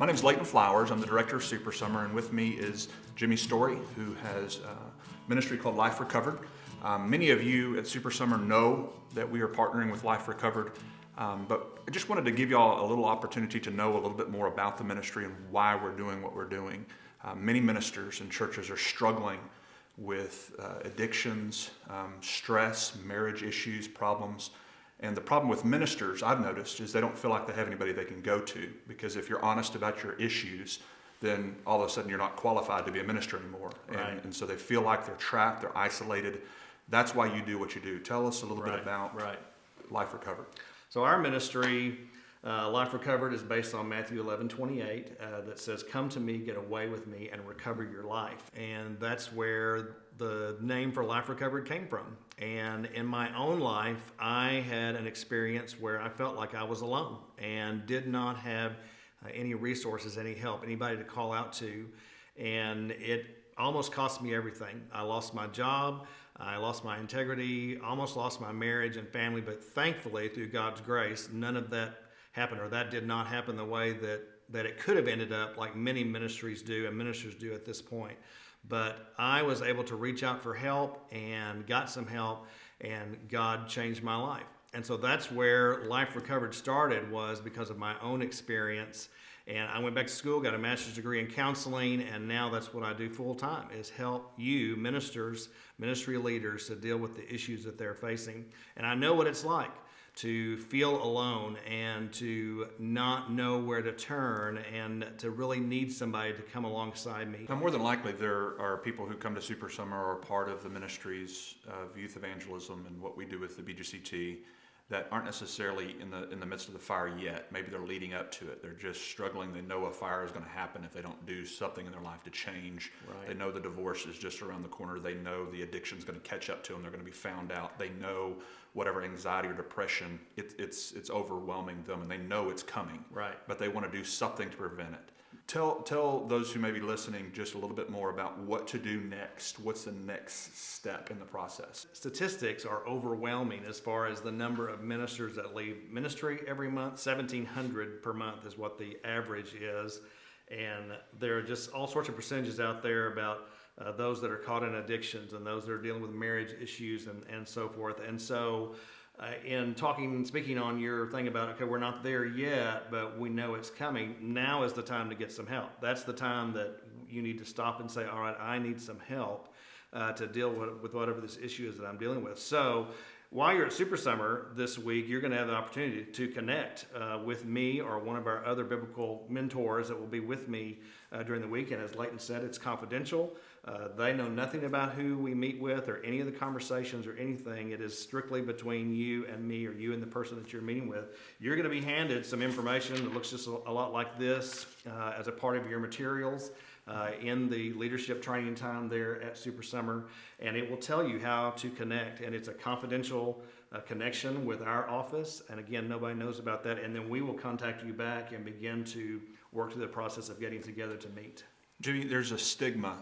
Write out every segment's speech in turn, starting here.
My name is Leighton Flowers. I'm the director of Super Summer, and with me is Jimmy Storrie, who has a ministry called Life Recovered. Many of you at Super Summer know that we are partnering with Life Recovered, but I just wanted to give y'all a little opportunity to know a little bit more about the ministry and why we're doing what we're doing. Many ministers and churches are struggling with addictions, stress, marriage issues, problems. And the problem with ministers, I've noticed, is they don't feel like they have anybody they can go to, because if you're honest about your issues, then all of a sudden you're not qualified to be a minister anymore. Right. And so they feel like they're trapped, they're isolated. That's why you do what you do. Tell us a little bit about Life Recovered. So our ministry, Life Recovered, is based on Matthew 11:28 that says, "Come to me, get away with me, and recover your life." And that's where the name for Life Recovered came from. And in my own life, I had an experience where I felt like I was alone and did not have any resources, any help, anybody to call out to. And it almost cost me everything. I lost my job, I lost my integrity, almost lost my marriage and family, but thankfully, through God's grace, none of that happened, or that did not happen the way that it could have ended up, like many ministries do and ministers do at this point. But I was able to reach out for help and got some help, and God changed my life. And so that's where Life Recovered started, was because of my own experience. And I went back to school, got a master's degree in counseling, and now that's what I do full time, is help you, ministers, ministry leaders, to deal with the issues that they're facing. And I know what it's like to feel alone and to not know where to turn and to really need somebody to come alongside me. Now, more than likely, there are people who come to Super Summer or are part of the ministries of youth evangelism and what we do with the BGCT that aren't necessarily in the midst of the fire yet. Maybe they're leading up to it. They're just struggling. They know a fire is going to happen if they don't do something in their life to change. Right. They know the divorce is just around the corner. They know the addiction is going to catch up to them. They're going to be found out. They know whatever anxiety or depression, it's overwhelming them, and they know it's coming. Right. But they want to do something to prevent it. Tell those who may be listening just a little bit more about what to do next. What's the next step in the process? Statistics are overwhelming as far as the number of ministers that leave ministry every month. 1,700 per month is what the average is. And there are just all sorts of percentages out there about those that are caught in addictions and those that are dealing with marriage issues and so forth. And so in speaking on your thing about, okay, we're not there yet, but we know it's coming, now is the time to get some help. That's the time that you need to stop and say, all right, I need some help to deal with whatever this issue is that I'm dealing with. So while you're at Super Summer this week, you're going to have the opportunity to connect with me or one of our other biblical mentors that will be with me during the week. And as Leighton said, it's confidential. They know nothing about who we meet with or any of the conversations or anything. It is strictly between you and me, or you and the person that you're meeting with. You're going to be handed some information that looks just a lot like this as a part of your materials in the leadership training time there at Super Summer, and it will tell you how to connect. And it's a confidential connection with our office, and again, nobody knows about that. And then we will contact you back and begin to work through the process of getting together to meet. Jimmy, there's a stigma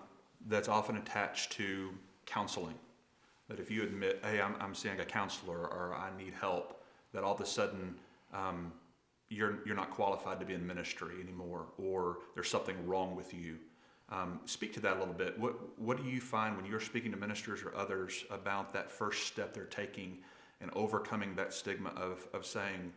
that's often attached to counseling, that if you admit, hey, I'm seeing a counselor or I need help, that all of a sudden you're not qualified to be in ministry anymore, or there's something wrong with you. Speak to that a little bit. What do you find when you're speaking to ministers or others about that first step they're taking and overcoming that stigma of saying,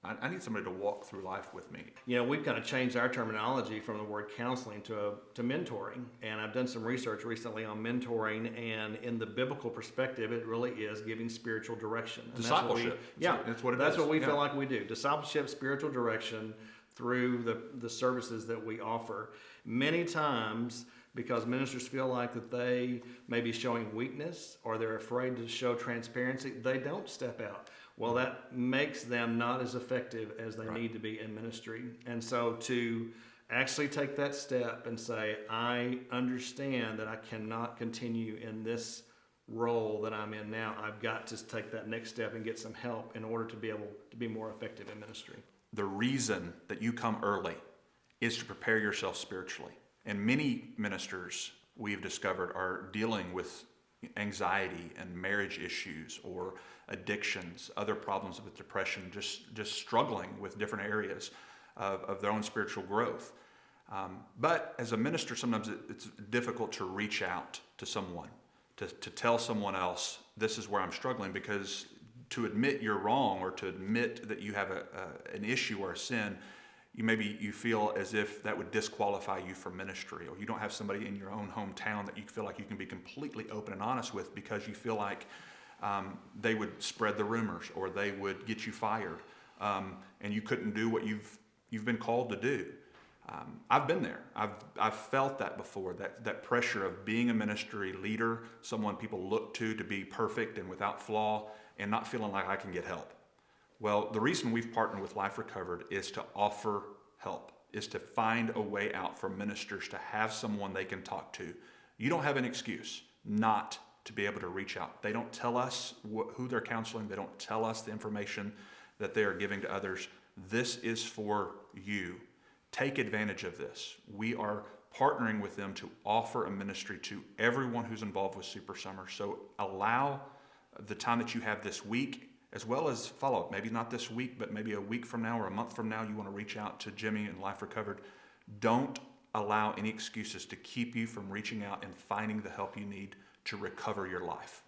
I need somebody to walk through life with me? You know, we've kind of changed our terminology from the word counseling to mentoring. And I've done some research recently on mentoring, and in the biblical perspective, it really is giving spiritual direction. And Discipleship. That's what we feel like we do. Discipleship, spiritual direction through the services that we offer. Many times, because ministers feel like that they may be showing weakness or they're afraid to show transparency, they don't step out. Well, that makes them not as effective as they need to be in ministry. And so to actually take that step and say, I understand that I cannot continue in this role that I'm in now. I've got to take that next step and get some help in order to be able to be more effective in ministry. The reason that you come early is to prepare yourself spiritually. And many ministers, we've discovered, are dealing with anxiety and marriage issues or addictions, other problems with depression, just struggling with different areas. of their own spiritual growth. But as a minister, sometimes it's difficult to reach out to someone, to tell someone else, this is where I'm struggling, because to admit you're wrong or to admit that you have an issue or a sin, you feel as if that would disqualify you from ministry, or you don't have somebody in your own hometown that you feel like you can be completely open and honest with, because you feel like they would spread the rumors or they would get you fired, and you couldn't do what you've been called to do. I've been there. I've felt that before, that pressure of being a ministry leader, someone people look to be perfect and without flaw, and not feeling like I can get help. Well, the reason we've partnered with Life Recovered is to offer help, is to find a way out for ministers to have someone they can talk to. You don't have an excuse not to be able to reach out. They don't tell us who they're counseling. They don't tell us the information that they are giving to others. This is for you. Take advantage of this. We are partnering with them to offer a ministry to everyone who's involved with Super Summer. So allow the time that you have this week, as well as follow up. Maybe not this week, but maybe a week from now or a month from now, you want to reach out to Jimmy and Life Recovered. Don't allow any excuses to keep you from reaching out and finding the help you need to recover your life.